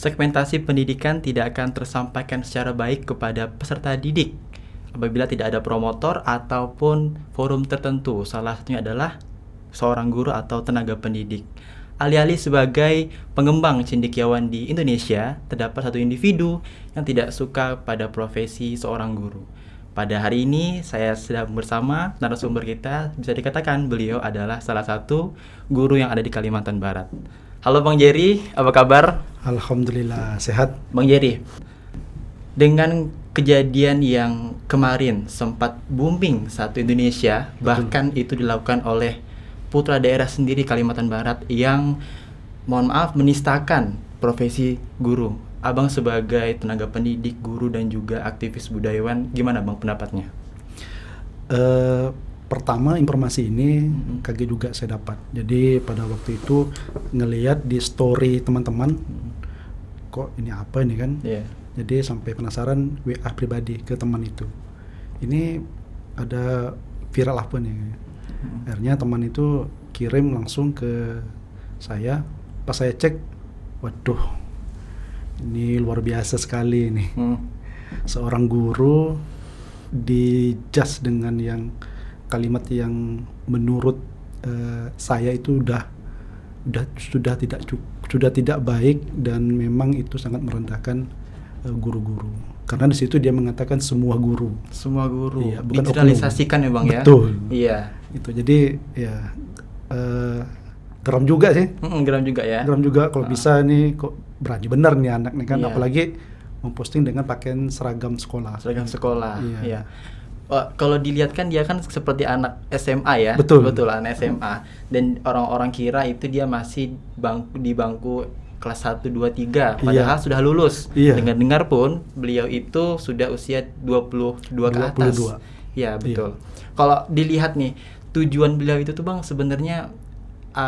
segmentasi pendidikan tidak akan tersampaikan secara baik kepada peserta didik apabila tidak ada promotor ataupun forum tertentu. Salah satunya adalah seorang guru atau tenaga pendidik. Alih-alih sebagai pengembang cendekiawan di Indonesia, terdapat satu individu yang tidak suka pada profesi seorang guru. Pada hari ini saya sedang bersama narasumber kita, bisa dikatakan beliau adalah salah satu guru yang ada di Kalimantan Barat. Halo Bang Jerry, apa kabar? Alhamdulillah, sehat. Bang Jerry, dengan kejadian yang kemarin sempat booming satu Indonesia, bahkan itu dilakukan oleh putra daerah sendiri Kalimantan Barat yang mohon maaf menistakan profesi guru. Abang sebagai tenaga pendidik, guru dan juga aktivis budayawan, gimana Bang pendapatnya? Pertama informasi ini kaget juga saya dapat. Jadi pada waktu itu ngelihat di story teman-teman, kok ini apa ini kan? Yeah. Jadi sampai penasaran WA pribadi ke teman itu. Ini ada viral apa nih? Akhirnya teman itu kirim langsung ke saya. Pas saya cek, waduh, ini luar biasa sekali nih. Seorang guru dijudge dengan yang kalimat yang menurut saya itu sudah tidak baik, dan memang itu sangat merendahkan guru-guru. Karena di situ dia mengatakan semua guru. Semua guru. Iya, bukan digeneralisasikan ya Bang ya. Betul. Iya. Itu jadi ya geram juga sih. Geram juga ya. Geram juga kalau bisa nih, kok berani benar nih anak nih kan. Iya. Apalagi memposting dengan pakaian seragam sekolah. Seragam sekolah. Iya. Iya. Kalau dilihat kan dia kan seperti anak SMA ya. Betul. Anak SMA. Dan orang-orang kira itu dia masih di bangku kelas 1, 2, 3, padahal sudah lulus. Iya. Dengar-dengar pun beliau itu sudah usia 22 ke atas. 22. Iya, betul. Kalau dilihat nih, tujuan beliau itu tuh Bang sebenarnya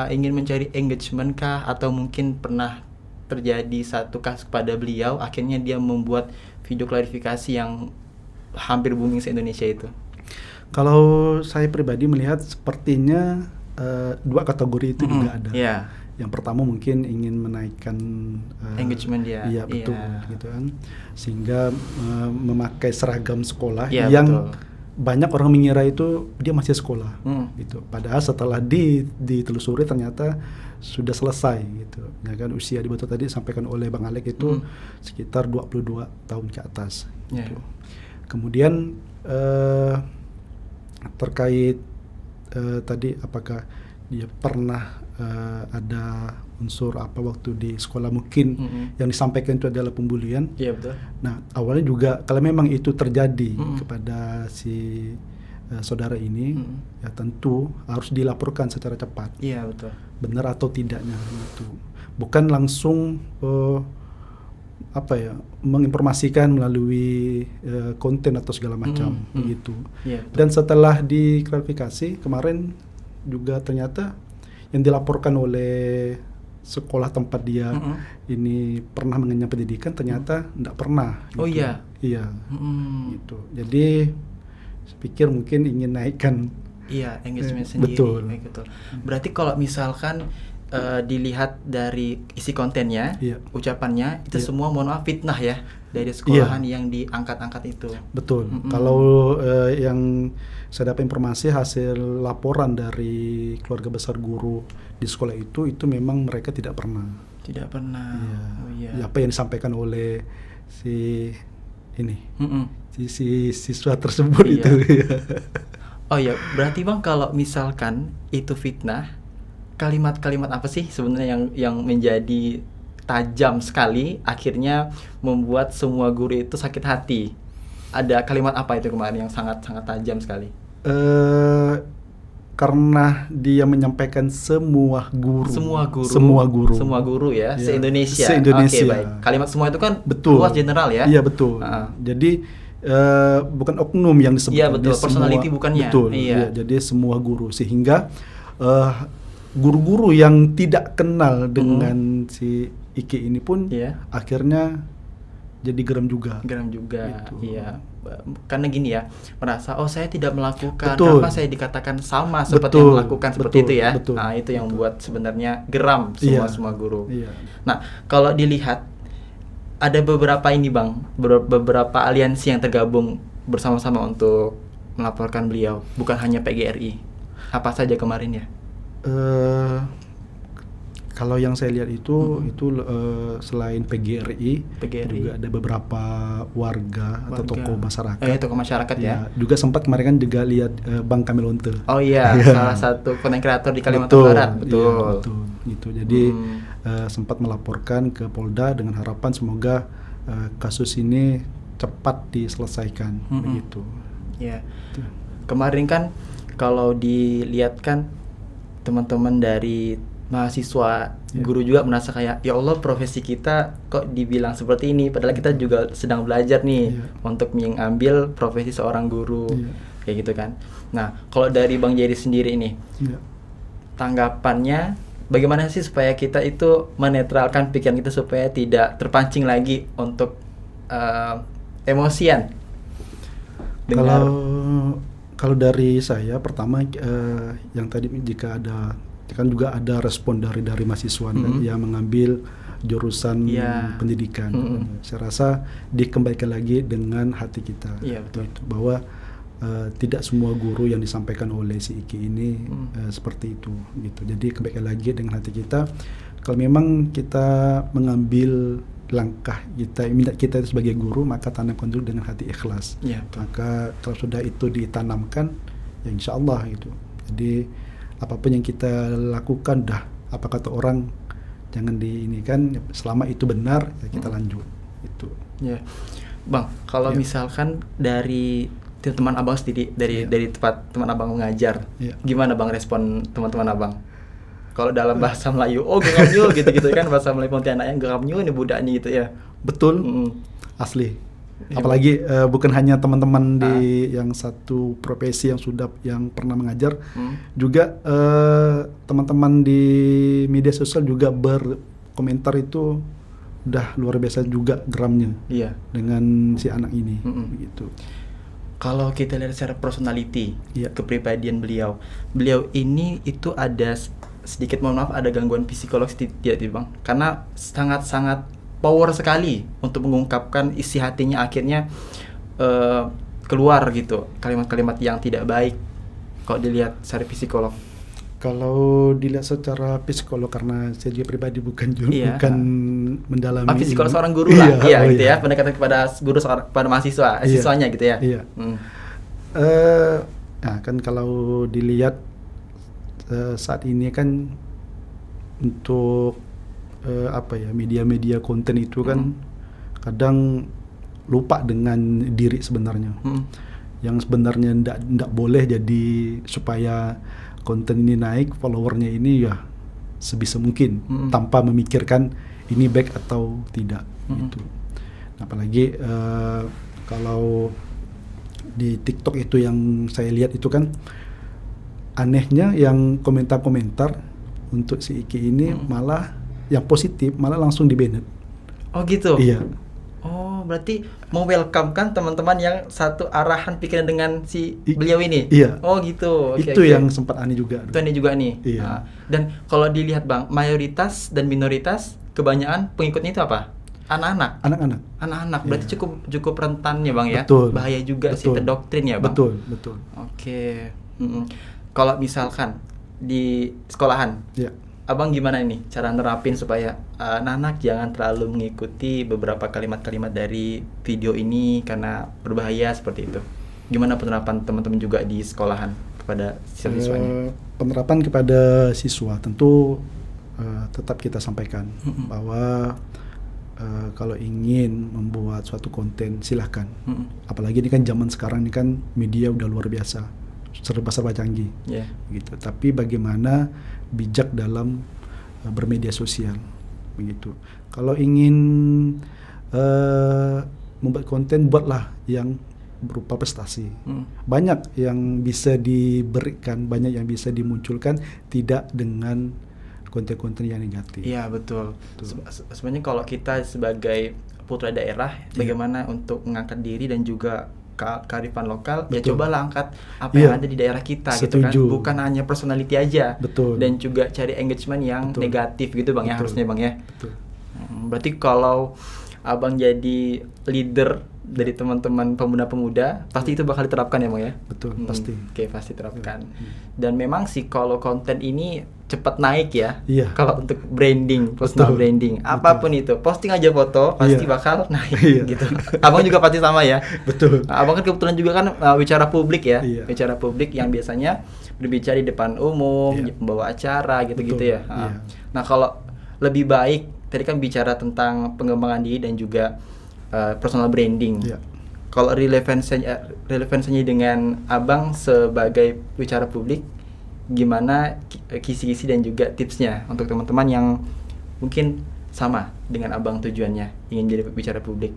ingin mencari engagement kah, atau mungkin pernah terjadi satu kasus kepada beliau akhirnya dia membuat video klarifikasi yang hampir booming se-Indonesia itu? Kalau saya pribadi melihat sepertinya dua kategori itu juga ada. Yeah. Yang pertama mungkin ingin menaikkan engagement dia. Iya, betul, gitu kan. Sehingga memakai seragam sekolah yang betul. Banyak orang mengira itu dia masih sekolah, gitu. Padahal setelah ditelusuri ternyata sudah selesai, gitu. Ya kan, usia di betul tadi disampaikan oleh Bang Alek itu sekitar 22 tahun ke atas. Gitu. Kemudian terkait tadi apakah dia pernah ada unsur apa waktu di sekolah, mungkin yang disampaikan itu adalah pembulian. Iya, betul. Nah, awalnya juga kalau memang itu terjadi kepada si saudara ini, ya tentu harus dilaporkan secara cepat. Iya, betul. Benar atau tidaknya itu. Bukan langsung menginformasikan melalui konten atau segala macam begitu. Yeah, dan setelah diklarifikasi kemarin juga ternyata yang dilaporkan oleh sekolah tempat dia ini pernah mengenyam pendidikan ternyata tidak pernah. Gitu. Oh iya. Iya. Gitu. Jadi saya pikir mungkin ingin naikkan. Iya, engagement sendiri. Betul. Betul. Berarti kalau misalkan dilihat dari isi kontennya, ucapannya itu semua mohon maaf fitnah ya dari sekolahan yang diangkat-angkat itu. Betul. Kalau yang saya dapat informasi hasil laporan dari keluarga besar guru di sekolah itu memang mereka tidak pernah. Tidak pernah. Iya. Oh, iya. Apa yang disampaikan oleh si ini, si siswa tersebut itu. Oh ya, berarti Bang kalau misalkan itu fitnah, kalimat-kalimat apa sih sebenarnya yang menjadi tajam sekali akhirnya membuat semua guru itu sakit hati? Ada kalimat apa itu kemarin yang sangat-sangat tajam sekali? Karena dia menyampaikan semua guru ya, se-Indonesia. Se-Indonesia. Oke, baik. Kalimat semua itu kan betul. luas general ya. Iya, betul. Jadi bukan oknum yang disebut. Iya, betul. Personality bukannya. Betul. Iya. Jadi semua guru, sehingga guru-guru yang tidak kenal dengan si Iki ini pun akhirnya jadi geram juga. Gitu. Iya. Karena gini ya, merasa saya tidak melakukan, kenapa saya dikatakan sama seperti yang melakukan seperti itu ya. Betul. Nah, itu yang buat sebenarnya geram semua guru. Iya. Nah, kalau dilihat ada beberapa ini Bang, beberapa aliansi yang tergabung bersama-sama untuk melaporkan beliau, bukan hanya PGRI. Apa saja kemarin ya? Kalau yang saya lihat itu selain PGRI, juga ada beberapa warga atau tokoh masyarakat. Tokoh masyarakat ya. Juga sempat kemarin kan juga lihat Bang Kamil Onte. Oh iya, salah satu konten kreator di Kalimantan Barat, betul. Iya, betul. Gitu. Jadi sempat melaporkan ke Polda dengan harapan semoga kasus ini cepat diselesaikan, begitu. Ya. Kemarin kan kalau dilihat kan teman-teman dari mahasiswa, guru juga merasa kayak ya Allah, profesi kita kok dibilang seperti ini, padahal kita juga sedang belajar nih untuk mengambil profesi seorang guru, kayak gitu kan. Nah, kalau dari Bang Jerry sendiri ini, tanggapannya bagaimana sih supaya kita itu menetralkan pikiran kita supaya tidak terpancing lagi untuk emosian? Kalau dari saya pertama yang tadi jika ada kan juga ada respon dari mahasiswa kan, yang mengambil jurusan pendidikan. Saya rasa dikembalikan lagi dengan hati kita, bahwa tidak semua guru yang disampaikan oleh si Iki ini seperti itu gitu. Jadi kembalikan lagi dengan hati kita. Kalau memang kita mengambil langkah minat kita itu sebagai guru, maka tanamkan dulu dengan hati ikhlas. Maka kalau sudah itu ditanamkan, ya insya Allah gitu. Jadi apapun yang kita lakukan, apa kata orang, jangan diinikan, selama itu benar ya kita lanjut itu. Bang, kalau misalkan dari teman abang sendiri, dari tempat teman abang mengajar, gimana Bang respon teman-teman abang? Kalau dalam bahasa Melayu, geramnyo gitu-gitu kan, bahasa Melayu Pontianak yang geramnyo ini budaknya gitu ya. Betul, asli. Apalagi bukan hanya teman-teman di yang satu profesi yang pernah mengajar, juga teman-teman di media sosial juga berkomentar itu udah luar biasa juga geramnya dengan si anak ini, gitu. Kalau kita lihat secara personality, kepribadian beliau ini itu ada sedikit, mohon maaf, ada gangguan psikologis tidak Bang? Karena sangat-sangat power sekali untuk mengungkapkan isi hatinya, akhirnya keluar gitu kalimat-kalimat yang tidak baik kalau dilihat secara psikolog. Kalau dilihat secara psikolog, karena saya juga pribadi bukan mendalami psikolog seorang guru lah, gitu ya, pendekatan kepada guru pada mahasiswa, siswanya gitu ya. Nah kan kalau dilihat saat ini kan untuk media-media konten itu kan kadang lupa dengan diri sebenarnya. Yang sebenarnya ndak boleh jadi supaya konten ini naik, followernya ini ya sebisa mungkin tanpa memikirkan ini baik atau tidak gitu. Apalagi kalau di TikTok itu yang saya lihat itu kan anehnya yang komentar-komentar untuk si Iki ini malah yang positif malah langsung di-banned. Oh gitu? Iya. Oh, berarti mau welcome kan teman-teman yang satu arahan pikiran dengan si beliau ini? Iya. Oh gitu. Itu yang sempat aneh juga. Itu aneh juga nih. Iya. Nah, dan kalau dilihat Bang, mayoritas dan minoritas kebanyakan pengikutnya itu apa? Anak-anak. Anak-anak. Berarti cukup rentan ya Bang ya? Betul. Bahaya juga sih, terdoktrin ya Bang? Betul. Oke. Kalau misalkan di sekolahan, Abang gimana ini cara nerapin supaya anak-anak jangan terlalu mengikuti beberapa kalimat-kalimat dari video ini karena berbahaya seperti itu? Gimana penerapan teman-teman juga di sekolahan kepada siswa-siswanya? Penerapan kepada siswa tentu tetap kita sampaikan bahwa kalau ingin membuat suatu konten silahkan. Apalagi ini kan zaman sekarang ini kan media udah luar biasa, serba canggih, gitu. Tapi bagaimana bijak dalam bermedia sosial, begitu. Kalau ingin membuat konten, buatlah yang berupa prestasi. Banyak yang bisa diberikan, banyak yang bisa dimunculkan, tidak dengan konten-konten yang negatif. Iya betul. Sebenarnya kalau kita sebagai putra daerah, bagaimana untuk mengangkat diri dan juga kearifan lokal, ya cobalah angkat apa yang ada di daerah kita. Gitu kan, bukan hanya personality aja. Dan juga cari engagement yang negatif gitu Bang ya, harusnya Bang ya. Berarti kalau abang jadi leader dari teman-teman pemuda-pemuda, pasti itu bakal diterapkan ya Bang ya? Betul, pasti. Oke, pasti terapkan. Dan memang sih kalau konten ini cepat naik ya. Iya. Kalau untuk branding, personal Betul. branding, apapun itu, posting aja foto pasti Iya. bakal naik Iya. gitu. Abang juga pasti sama ya. Betul. Nah, abang kan kebetulan juga kan bicara publik ya. Iya. Bicara publik yang biasanya berbicara di depan umum, Iya. pembawa acara gitu-gitu Betul, ya. iya. Nah, kalau lebih baik tadi kan bicara tentang pengembangan diri dan juga personal branding. Iya. Kalau relevansinya dengan abang sebagai bicara publik, gimana kisi-kisi dan juga tipsnya untuk teman-teman yang mungkin sama dengan abang tujuannya ingin jadi bicara publik?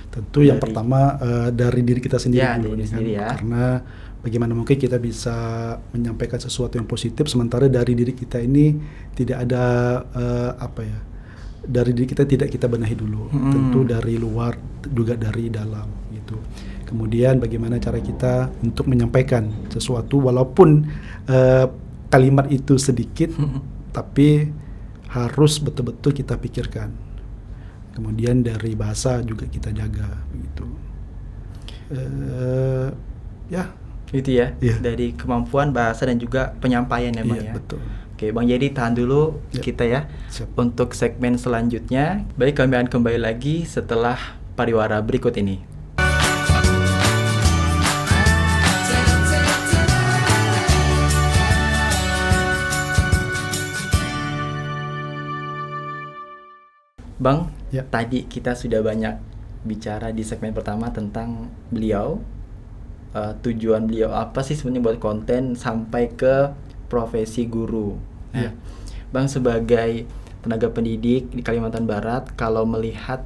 Tentu yang pertama dari diri kita sendiri Ya, dulu dari nih kan. sendiri ya. Karena bagaimana mungkin kita bisa menyampaikan sesuatu yang positif sementara dari diri kita ini tidak ada dari diri kita tidak kita benahi dulu. Tentu dari luar juga dari dalam gitu. Kemudian bagaimana cara kita untuk menyampaikan sesuatu walaupun kalimat itu sedikit tapi harus betul-betul kita pikirkan. Kemudian dari bahasa juga kita jaga begitu. Ya, Gitu ya. Iya. Dari kemampuan bahasa dan juga penyampaian ya Bang iya ya. betul. Oke, Bang Jadi tahan dulu Ya. kita ya. Siap. Untuk segmen selanjutnya, baik kami akan kembali lagi setelah pariwara berikut ini. Bang, Ya. tadi kita sudah banyak bicara di segmen pertama tentang beliau, tujuan beliau apa sih sebenarnya buat konten sampai ke profesi guru. Nah, Ya. Bang sebagai tenaga pendidik di Kalimantan Barat, kalau melihat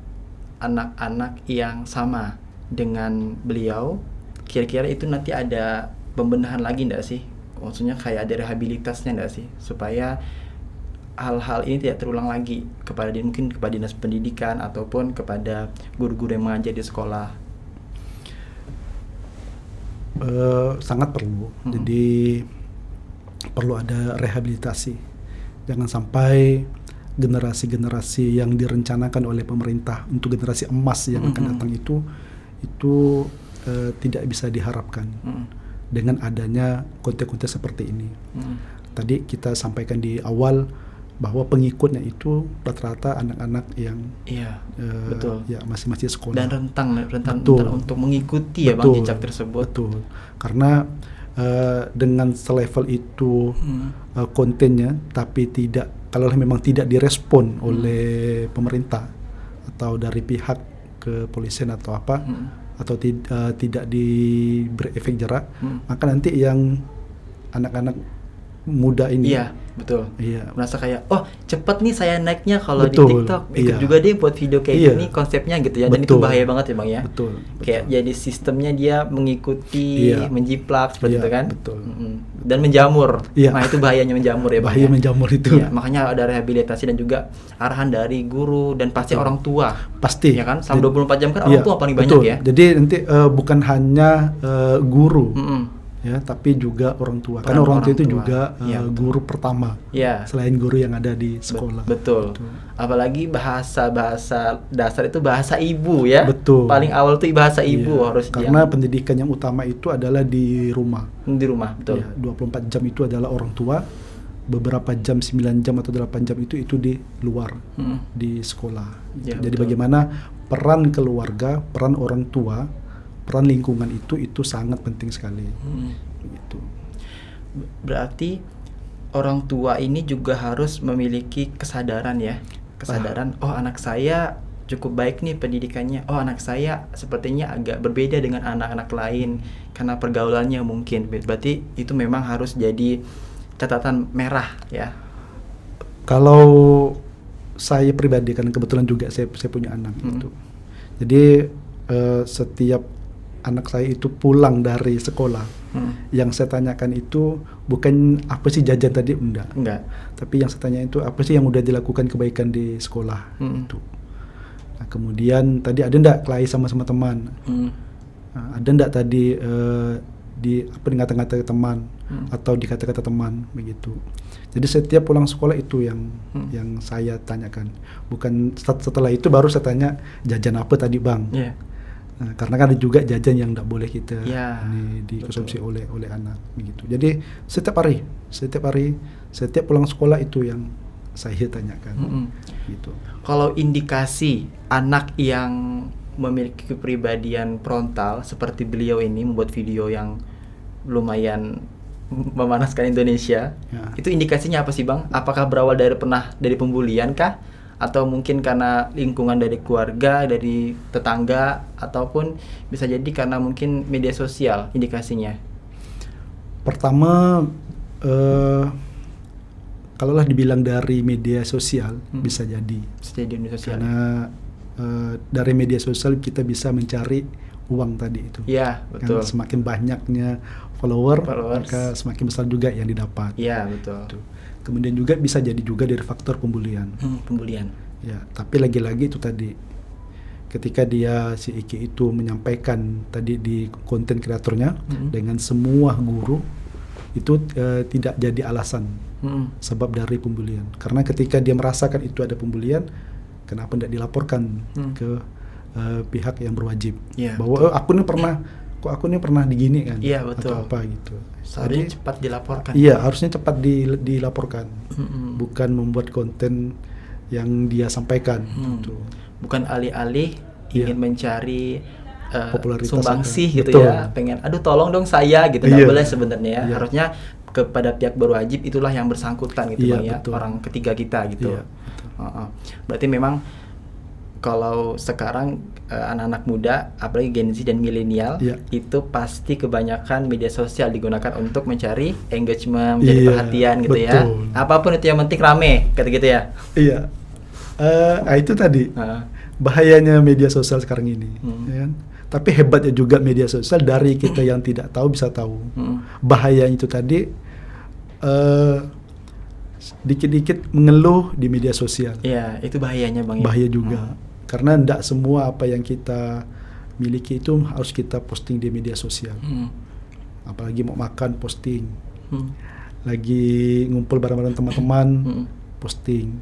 anak-anak yang sama dengan beliau, kira-kira itu nanti ada pembenahan lagi enggak sih? Maksudnya kayak ada rehabilitasnya enggak sih? Supaya hal-hal ini tidak terulang lagi kepada mungkin kepada dinas pendidikan ataupun kepada guru-guru yang mengajar di sekolah. Sangat perlu. Jadi perlu ada rehabilitasi. Jangan sampai generasi-generasi yang direncanakan oleh pemerintah untuk generasi emas yang akan datang itu tidak bisa diharapkan dengan adanya konten-konten seperti ini. Tadi kita sampaikan di awal bahwa pengikutnya itu rata-rata anak-anak yang Iya, betul. ya masih sekolah Dan rentan Betul. untuk mengikuti ya Bang Betul, jejak tersebut. betul. Karena dengan selevel itu kontennya, tapi kalau memang tidak direspon oleh pemerintah atau dari pihak kepolisian atau apa, atau tidak diberi efek jerak, maka nanti yang anak-anak muda ini, Iya, betul. iya, Merasa kayak, oh cepet nih saya naiknya kalau di Betul, TikTok, ikut iya. juga deh buat video kayak Iya. gini konsepnya gitu ya. Dan itu Betul. bahaya banget ya Bang ya. betul, Kayak jadi sistemnya dia mengikuti, Iya. menjiplak seperti Iya, itu kan. betul. Dan menjamur. Iya. Nah, itu bahayanya menjamur ya Bang. bahaya ya? menjamur itu. Iya, makanya ada rehabilitasi dan juga arahan dari guru dan pasti Betul. orang tua. Pasti. Ya kan? Selama 24 jam kan Iya, orang tua paling betul. banyak ya. Jadi nanti bukan hanya guru, Mm-mm. ya, tapi juga orang tua. Peran Karena orang tua orang itu tua. juga Iya, betul. guru pertama Iya. selain guru yang ada di sekolah. Betul. Apalagi bahasa dasar itu bahasa ibu ya. Betul. Paling awal tuh bahasa ibu Iya, harus karena pendidikan yang utama itu adalah di rumah. di rumah, betul. Ya, 24 jam itu adalah orang tua. Beberapa jam, 9 jam atau 8 jam itu di luar, di sekolah. Ya, Jadi betul. bagaimana peran keluarga, peran orang tua, peran lingkungan itu sangat penting sekali. Gitu. Berarti orang tua ini juga harus memiliki kesadaran ya. Kesadaran, oh anak saya cukup baik nih pendidikannya. Oh anak saya sepertinya agak berbeda dengan anak-anak lain karena pergaulannya mungkin. Berarti itu memang harus jadi catatan merah ya. Kalau saya pribadi, karena kebetulan juga saya punya anak gitu. Jadi setiap anak saya itu pulang dari sekolah, yang saya tanyakan itu bukan apa sih jajan tadi, enggak. Tapi yang saya tanya itu apa sih yang udah dilakukan kebaikan di sekolah itu. Nah, kemudian tadi ada enggak kelahi sama teman? Ada enggak tadi di ngata-ngata teman atau di kata-kata teman begitu. Jadi setiap pulang sekolah itu yang saya tanyakan. Bukan setelah itu baru saya tanya jajan apa tadi bang. Yeah. Nah, karena kan ada juga jajan yang tidak boleh kita dikonsumsi oleh anak begitu. Jadi setiap hari, setiap pulang sekolah itu yang saya tanyakan. Gitu. Kalau indikasi anak yang memiliki kepribadian frontal seperti beliau ini membuat video yang lumayan memanaskan Indonesia, itu indikasinya apa sih bang? Apakah berawal dari pembulian kah? Atau mungkin karena lingkungan dari keluarga, dari tetangga, ataupun bisa jadi karena mungkin media sosial indikasinya? Pertama, kalaulah dibilang dari media sosial bisa jadi. Bisa jadi media sosial. Karena dari media sosial kita bisa mencari uang tadi itu. Iya, betul. Kan semakin banyaknya followers, maka semakin besar juga yang didapat. Iya, betul. Gitu. Kemudian juga bisa jadi juga dari faktor pembulian. Pembulian. Ya, tapi lagi-lagi itu tadi, ketika si Iki itu menyampaikan tadi di konten kreatornya dengan semua guru itu tidak jadi alasan sebab dari pembulian. Karena ketika dia merasakan itu ada pembulian, kenapa tidak dilaporkan ke pihak yang berwajib? Bahwa aku ini pernah digini kan? Iya, betul. Atau apa gitu. Seharusnya cepat dilaporkan. Iya, harusnya cepat dilaporkan. Bukan membuat konten yang dia sampaikan. Gitu. Bukan alih-alih ingin mencari sumbangsih gitu. Betul. Ya, pengen aduh tolong dong saya gitu. Nggak boleh sebenarnya ya. Harusnya kepada pihak berwajib itulah yang bersangkutan gitu bang ya, orang ketiga kita gitu. Berarti memang kalau sekarang anak-anak muda, apalagi Gen Z dan milenial, itu pasti kebanyakan media sosial digunakan untuk mencari engagement, menjadi perhatian gitu ya. Apapun itu yang penting rame, kata gitu ya. Iya. Itu tadi bahayanya media sosial sekarang ini. Ya kan? Tapi hebatnya juga media sosial, dari kita yang tidak tahu bisa tahu. Bahayanya itu tadi dikit-dikit mengeluh di media sosial. Iya, itu bahayanya bang. Bahaya juga. Karena tidak semua apa yang kita miliki itu harus kita posting di media sosial. Apalagi mau makan posting, lagi ngumpul bareng-bareng teman-teman posting.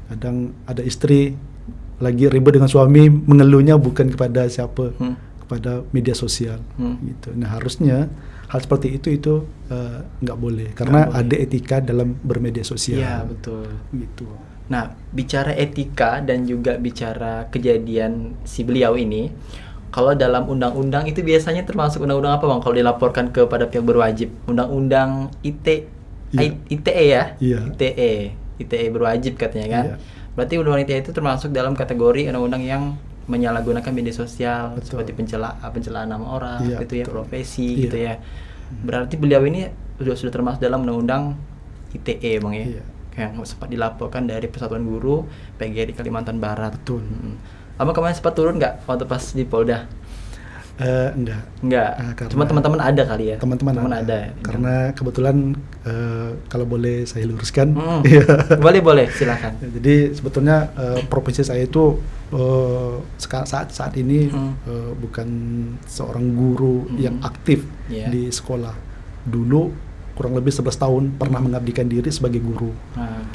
Kadang ada istri lagi ribut dengan suami, mengeluhnya bukan kepada siapa, kepada media sosial. Gitu. Nah harusnya hal seperti itu nggak boleh, karena ada etika dalam bermedia sosial. Iya betul. Gitu. Nah, bicara etika dan juga bicara kejadian si beliau ini, kalau dalam undang-undang itu biasanya termasuk undang-undang apa bang? Kalau dilaporkan kepada pihak berwajib, undang-undang ITE ya? Iya. ITE berwajib katanya kan? Iya. Berarti undang-undang ITE itu termasuk dalam kategori undang-undang yang menyalahgunakan media sosial, seperti pencelaan nama orang, gitu ya, profesi, gitu ya. Berarti beliau ini sudah termasuk dalam undang-undang ITE bang ya? Iya. Yang sempat dilaporkan dari Persatuan Guru PGRI Kalimantan Barat. Betul. Abang kemarin sempat turun nggak waktu pas di Polda? Enggak. Cuma teman-teman ada kali ya. Teman-teman ada. Karena kebetulan kalau boleh saya luruskan. Boleh silakan. Jadi sebetulnya profesi saya itu saat ini bukan seorang guru yang aktif di sekolah. Dulu kurang lebih 11 tahun pernah mengabdikan diri sebagai guru.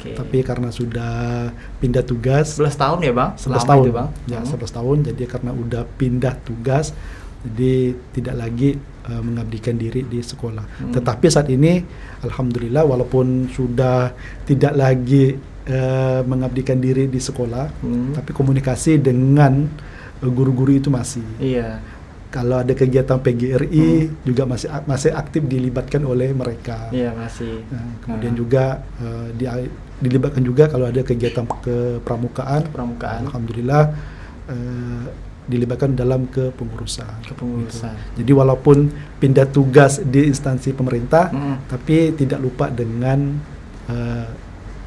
Tapi karena sudah pindah tugas. 11 tahun ya bang? 11 tahun itu bang? Ya 11 tahun, jadi karena udah pindah tugas, jadi tidak lagi mengabdikan diri di sekolah. Tetapi saat ini alhamdulillah walaupun sudah tidak lagi mengabdikan diri di sekolah, tapi komunikasi dengan guru-guru itu masih. Iya. Kalau ada kegiatan PGRI juga masih aktif dilibatkan oleh mereka. Iya masih. Nah, kemudian juga dilibatkan juga kalau ada kegiatan kepramukaan. Alhamdulillah dilibatkan dalam kepengurusan. Gitu. Jadi walaupun pindah tugas di instansi pemerintah, tapi tidak lupa dengan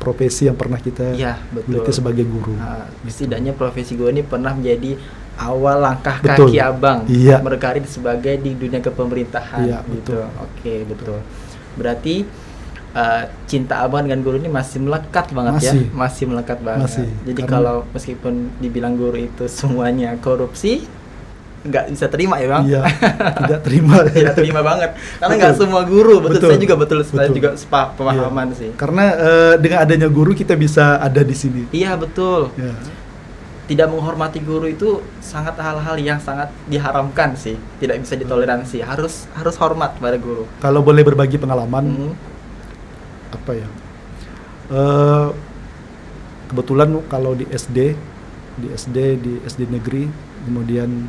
profesi yang pernah kita geluti sebagai guru. Setidaknya profesi gue ini pernah menjadi awal langkah kaki abang berkarir sebagai di dunia kepemerintahan. Gitu. Oke, betul. Berarti cinta abang dengan guru ini masih melekat banget masih melekat banget. Jadi kalau meskipun dibilang guru itu semuanya korupsi, nggak bisa terima ya bang. Iya, tidak terima. Tidak terima banget karena Betul. nggak semua guru betul, Betul. saya juga saya Betul. juga pemahaman Iya. sih. Karena dengan adanya guru kita bisa ada di sini. Iya betul. Ya. Tidak menghormati guru itu sangat hal-hal yang sangat diharamkan sih, tidak bisa ditoleransi. Harus hormat pada guru. Kalau boleh berbagi pengalaman, Hmm. apa ya? Kebetulan kalau di SD negeri, kemudian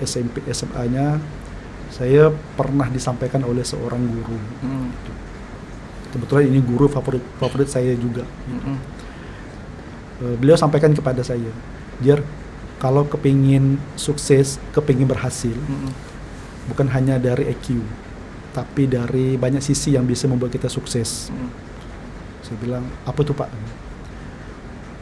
SMP SMA-nya, saya pernah disampaikan oleh seorang guru. Hmm. Kebetulan ini guru favorit saya juga. Hmm. Beliau sampaikan kepada saya, Jer, kalau kepingin sukses, kepingin berhasil, Hmm. bukan hanya dari EQ, tapi dari banyak sisi yang bisa membuat kita sukses. Hmm. Saya bilang, apa tuh Pak?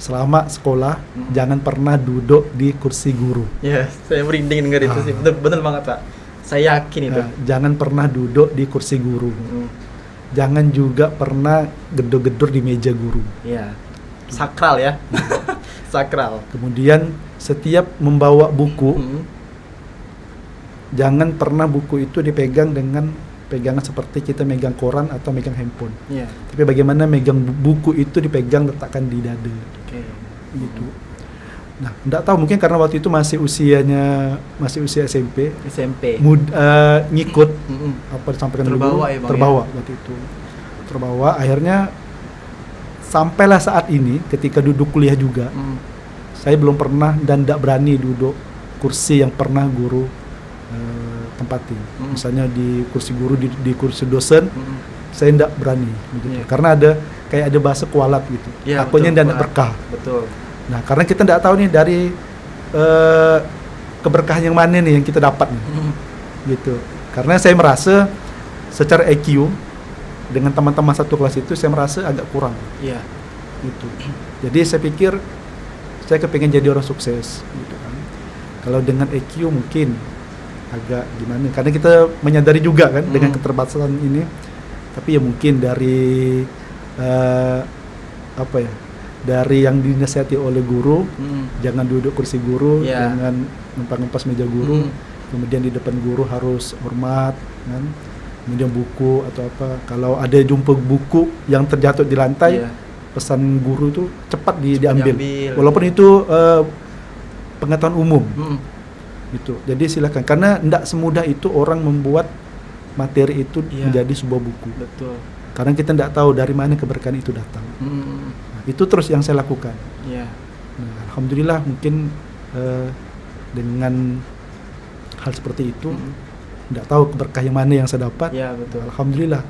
Selama sekolah, Hmm. jangan pernah duduk di kursi guru. Ya, saya merinding dengar itu sih. Betul banget Pak. Saya yakin itu. Nah, jangan pernah duduk di kursi guru. Hmm. Jangan juga pernah gedor-gedor di meja guru. Ya, sakral ya. Sakral. Kemudian setiap membawa buku, Hmm. jangan pernah buku itu dipegang dengan pegangan seperti kita megang koran atau megang handphone. Ya. Tapi bagaimana megang buku itu dipegang, letakkan di dada. Oke. Gitu. Nah, enggak tahu, mungkin karena waktu itu masih usia SMP, SMP. ngikut Hmm. apa disampaikan Terbawa dulu, ya, Bang, terbawa waktu itu. Terbawa, akhirnya sampailah saat ini ketika duduk kuliah juga, Hmm. saya belum pernah dan tidak berani duduk kursi yang pernah guru tempati. Misalnya di kursi guru, di kursi dosen, Hmm. saya tidak berani begitu. Iya. Karena kayak ada bahasa kualat gitu. Ya, Takutnya betul, tidak Pak. berkah. Betul. Nah, karena kita tidak tahu nih dari keberkahan yang mana nih yang kita dapat nih. Hmm. Gitu. Karena saya merasa secara EQ dengan teman-teman satu kelas itu saya merasa agak kurang Iya. gitu. Jadi saya pikir saya kepingin jadi orang sukses gitu kan. Kalau dengan EQ mungkin agak gimana, karena kita menyadari juga kan dengan keterbatasan ini, tapi ya mungkin dari apa ya, dari yang dinasihati oleh guru, jangan duduk kursi guru, Yeah. jangan ngempas meja guru, kemudian di depan guru harus hormat kan, kemudian buku atau apa, kalau ada jumpa buku yang terjatuh di lantai, Yeah. pesan guru itu cepat diambil, diambil. walaupun itu pengetahuan umum Hmm. gitu. Jadi silakan, karena tidak semudah itu orang membuat materi itu Iya. menjadi sebuah buku, Betul. karena kita tidak tahu dari mana keberkahan itu datang. Hmm. Nah, itu terus yang saya lakukan. Iya. Nah, alhamdulillah mungkin dengan hal seperti itu, tidak tahu keberkah yang mana yang saya dapat. Iya, betul. Alhamdulillah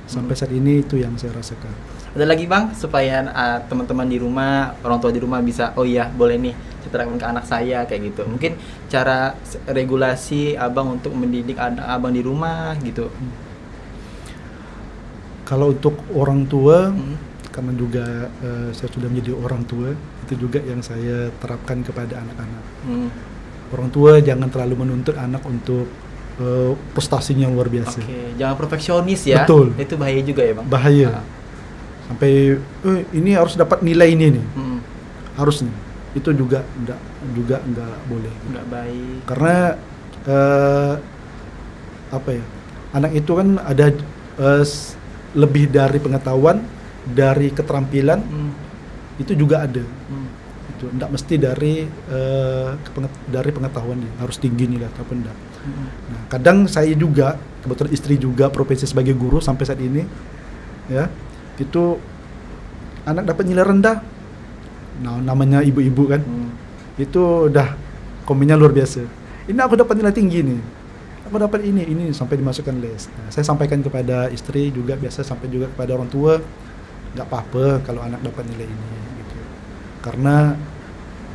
sampai saat ini itu yang saya rasakan. Ada lagi Bang, supaya teman-teman di rumah, orang tua di rumah bisa, oh iya boleh nih saya terapkan ke anak saya kayak gitu. Mungkin cara regulasi Abang untuk mendidik anak Abang di rumah gitu. Kalau untuk orang tua, Hmm. karena juga saya sudah menjadi orang tua, itu juga yang saya terapkan kepada anak-anak. Hmm. Orang tua jangan terlalu menuntut anak untuk prestasinya luar biasa. Oke, jangan perfeksionis ya. Betul. Itu bahaya juga ya Bang. Bahaya. Sampai ini harus dapat nilai ini nih, Hmm. harus nih. Itu juga enggak boleh. Nggak baik. Karena apa ya? Anak itu kan ada lebih dari pengetahuan, dari keterampilan, Hmm. itu juga ada. Hmm. Itu enggak mesti dari pengetahuan dia harus tinggi nilai ataupun enggak. Hmm. Nah, kadang saya juga, kebetulan istri juga profesi sebagai guru sampai saat ini, ya, itu anak dapat nilai rendah, nah namanya ibu-ibu kan, itu udah komennya luar biasa. Ini aku dapat nilai tinggi nih, aku dapat ini sampai dimasukkan les. Nah, saya sampaikan kepada istri juga, biasa sampai juga kepada orang tua, nggak apa-apa kalau anak dapat nilai ini, gitu. Karena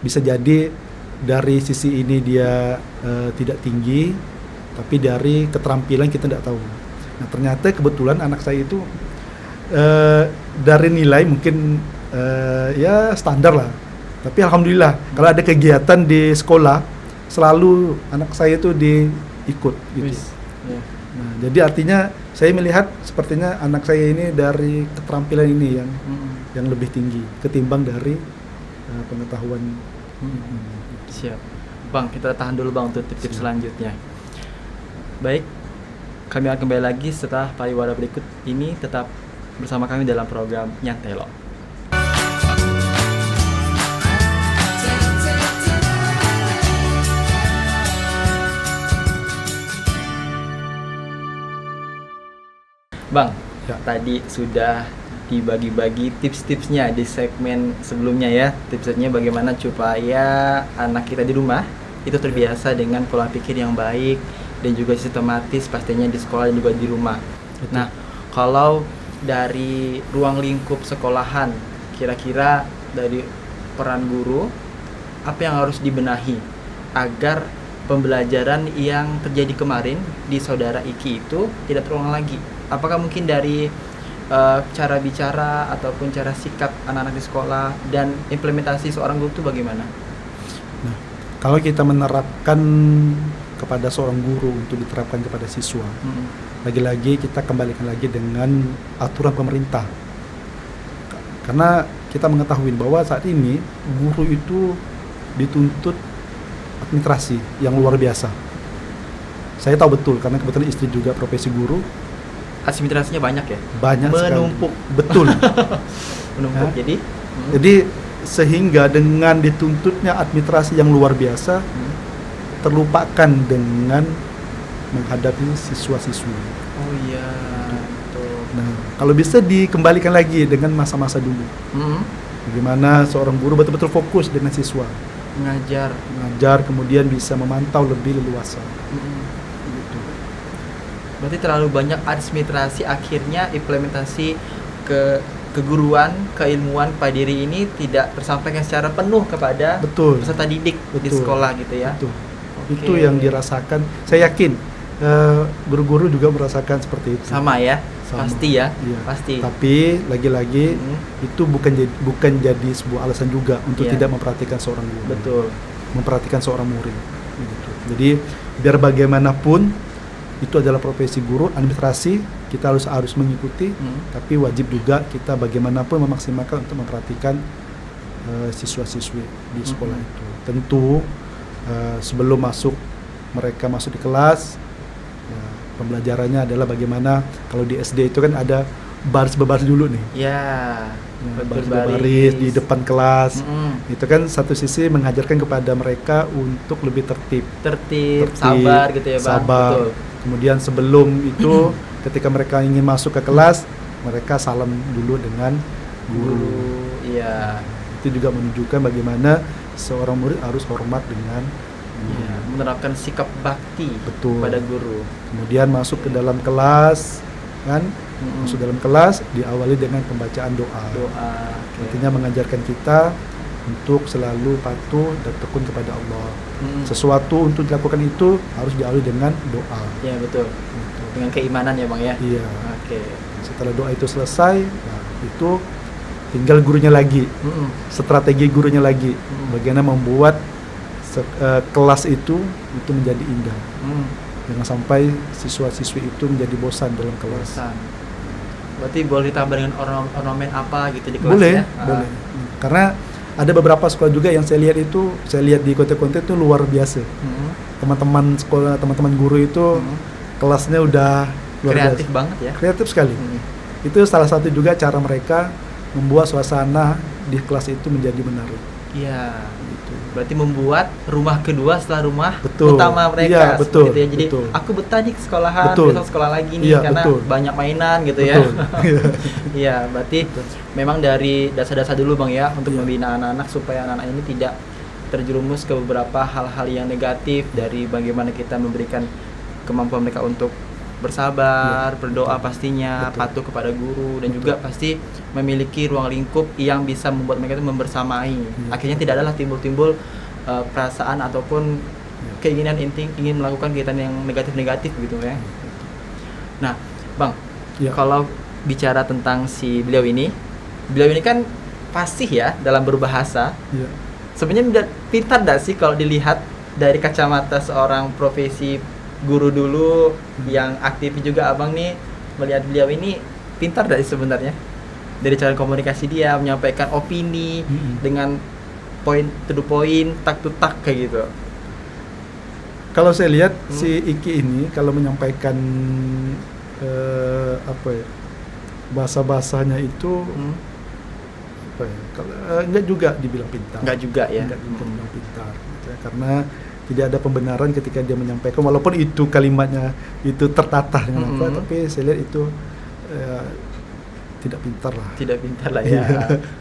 bisa jadi dari sisi ini dia tidak tinggi, tapi dari keterampilan kita tidak tahu. Nah, ternyata kebetulan anak saya itu dari nilai mungkin ya standar lah, tapi alhamdulillah kalau ada kegiatan di sekolah selalu anak saya itu diikut gitu. Yeah. Nah, jadi artinya saya melihat sepertinya anak saya ini dari keterampilan ini yang lebih tinggi ketimbang dari pengetahuan. Siap. Bang, kita tahan dulu Bang untuk tips-tips selanjutnya. Baik, kami akan kembali lagi setelah pariwara berikut ini. Tetap bersama kami dalam program Nyantai Lo. Bang, Ya. tadi sudah dibagi-bagi tips-tipsnya di segmen sebelumnya ya. Tipsnya bagaimana supaya anak kita di rumah itu terbiasa dengan pola pikir yang baik dan juga sistematis pastinya di sekolah dan juga di rumah. Betul. Nah, kalau dari ruang lingkup sekolahan, kira-kira dari peran guru, apa yang harus dibenahi agar pembelajaran yang terjadi kemarin di saudara Iki itu tidak terulang lagi? Apakah mungkin dari cara bicara ataupun cara sikap anak-anak di sekolah dan implementasi seorang guru itu bagaimana? Nah, kalau kita menerapkan kepada seorang guru untuk diterapkan kepada siswa, lagi-lagi kita kembalikan lagi dengan aturan pemerintah. Karena kita mengetahui bahwa saat ini guru itu dituntut administrasi yang luar biasa. Saya tahu betul karena kebetulan istri juga profesi guru. Administrasinya banyak ya? Banyak menumpuk. sekali. Betul. Menumpuk. Hah? Jadi Sehingga dengan dituntutnya administrasi yang luar biasa, terlupakan dengan menghadapi siswa-siswi. oh iya, betul. Nah, kalau bisa dikembalikan lagi dengan masa-masa dulu. Bagaimana seorang guru betul-betul fokus dengan siswa, mengajar, kemudian bisa memantau lebih leluasa. Gitu. Berarti terlalu banyak administrasi, akhirnya implementasi keguruan, keilmuan pada diri ini tidak tersampaikan secara penuh kepada Betul. peserta didik di Betul. sekolah gitu ya. Betul. Oke. Itu yang dirasakan. Saya yakin guru-guru juga merasakan seperti itu. Sama ya, Sama. pasti ya, Iya. pasti. Tapi lagi-lagi itu bukan jadi sebuah alasan juga untuk Iya. tidak memperhatikan seorang guru. Betul. Memperhatikan seorang murid. Gitu. Jadi biar bagaimanapun itu adalah profesi guru, administrasi kita harus mengikuti, tapi wajib juga kita bagaimanapun memaksimalkan untuk memperhatikan siswa-siswi di sekolah itu. Tentu sebelum mereka masuk di kelas, pembelajarannya adalah bagaimana kalau di SD itu kan ada baris-baris dulu nih. Ya, Baris di depan kelas. Itu kan satu sisi mengajarkan kepada mereka untuk lebih tertib, sabar gitu ya Bang. sabar. Betul. Kemudian sebelum itu ketika mereka ingin masuk ke kelas, mereka salam dulu dengan guru. Iya. Itu juga menunjukkan bagaimana seorang murid harus hormat dengan guru. Iya, menerapkan sikap bakti Betul. pada guru. Kemudian masuk ke dalam kelas, kan? Masuk dalam kelas diawali dengan pembacaan doa. Doa. Artinya mengajarkan kita untuk selalu patuh dan tekun kepada Allah. Sesuatu untuk dilakukan itu harus diawali dengan doa. Ya betul. Gitu. Dengan keimanan ya Bang ya. Iya. Oke. Setelah doa itu selesai, nah, itu tinggal gurunya lagi, strategi gurunya lagi, bagaimana membuat kelas itu menjadi indah. Jangan sampai siswa-siswi itu menjadi bosan dalam kelas. Bosan. Berarti boleh ditambah dengan ornamen apa gitu di kelas Boleh, ya? boleh. Karena ada beberapa sekolah juga yang saya lihat di konten-konten itu luar biasa. Teman-teman sekolah, teman-teman guru itu kelasnya udah luar Kreatif biasa. banget ya. Kreatif sekali. Itu salah satu juga cara mereka membuat suasana di kelas itu menjadi menarik. Iya. Gitu. Berarti membuat rumah kedua setelah rumah Betul. utama mereka. Iya, betul, Gitu ya. Jadi betul. aku betah di sekolahan, Betul. besok sekolah lagi nih Iya, karena betul. banyak mainan gitu Betul. ya. Iya, berarti memang dari dasar-dasar dulu Bang ya untuk Iya. membina anak-anak supaya anak-anak ini tidak terjerumus ke beberapa hal-hal yang negatif, dari bagaimana kita memberikan kemampuan mereka untuk bersabar, Iya, berdoa betul. pastinya, Betul. patuh kepada guru, dan Betul. juga pasti memiliki ruang lingkup yang bisa membuat mereka itu membersamai. Iya. Akhirnya tidak adalah timbul-timbul perasaan ataupun Iya. keinginan inti ingin melakukan kegiatan yang negatif-negatif gitu ya. Nah, Bang, Iya. kalau bicara tentang beliau ini kan fasih ya dalam berbahasa. Iya. Sebenarnya pintar gak sih kalau dilihat dari kacamata seorang profesi guru dulu yang aktif juga Abang nih, melihat beliau ini pintar gak sih sebenarnya? Dari cara komunikasi dia, menyampaikan opini dengan point to the point, tak to tak kayak gitu. Kalau saya lihat si Iki ini kalau menyampaikan apa ya, bahasa-bahasanya itu apa ya, kalau enggak juga dibilang pintar. Enggak juga ya. Enggak juga dibilang pintar gitu ya, karena tidak ada pembenaran ketika dia menyampaikan, walaupun itu kalimatnya itu tertata dengan apa, tapi saya lihat itu tidak pintar lah. Tidak pintar lah ya.